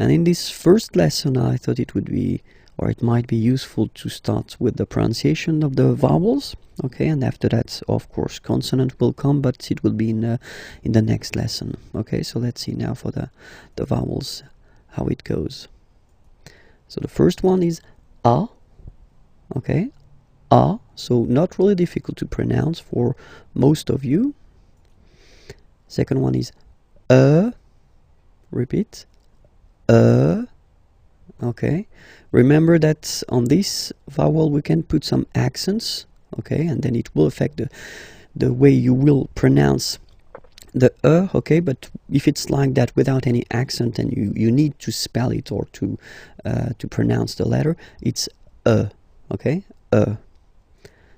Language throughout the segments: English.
And in this first lesson, I thought it would be, or it might be useful to start with the pronunciation of the vowels. Okay, and after that, of course, consonant will come, but it will be in the next lesson. Okay, so let's see now for the vowels, how it goes. So the first one is A. Okay, A. So not really difficult to pronounce for most of you. Second one is Repeat. Okay. Remember that on this vowel we can put some accents. Okay, and then it will affect the way you will pronounce the okay, but if it's like that without any accent and you need to spell it or to pronounce the letter, it's okay,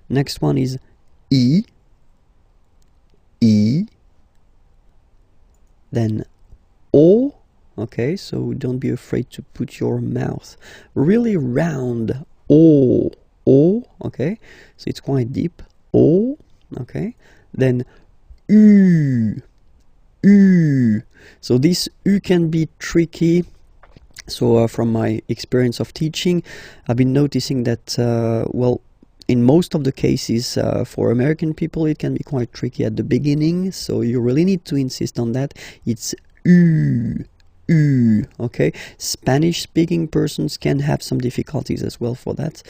Next one is E, then O. Okay, so don't be afraid to put your mouth really round. O, okay, so it's quite deep. O, okay, then U. So this U can be tricky. So from my experience of teaching, I've been noticing that, well, in most of the cases for American people, it can be quite tricky at the beginning. So you really need to insist on that. It's U. Okay, Spanish-speaking persons can have some difficulties as well for that.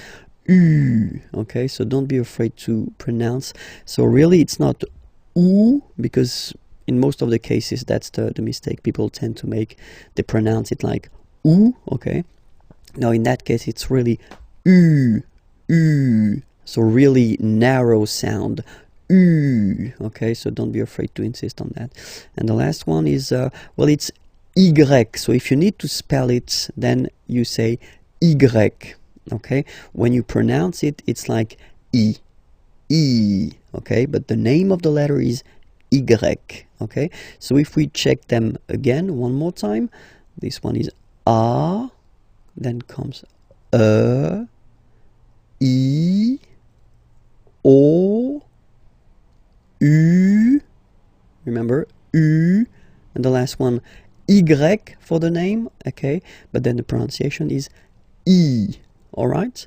Okay, so don't be afraid to pronounce. So really, it's not U, because in most of the cases, that's the mistake people tend to make. They pronounce it like U. Okay, now in that case, it's really U. So really narrow sound. Okay, so don't be afraid to insist on that. And the last one is, well, it's Y. So if you need to spell it, then you say Y. Okay, when you pronounce it, it's like E. Okay, but the name of the letter is Y. Okay, so if we check them again one more time, this one is A, then comes I, O, U. Remember, U, and the last one Y for the name, okay, but then the pronunciation is E, alright?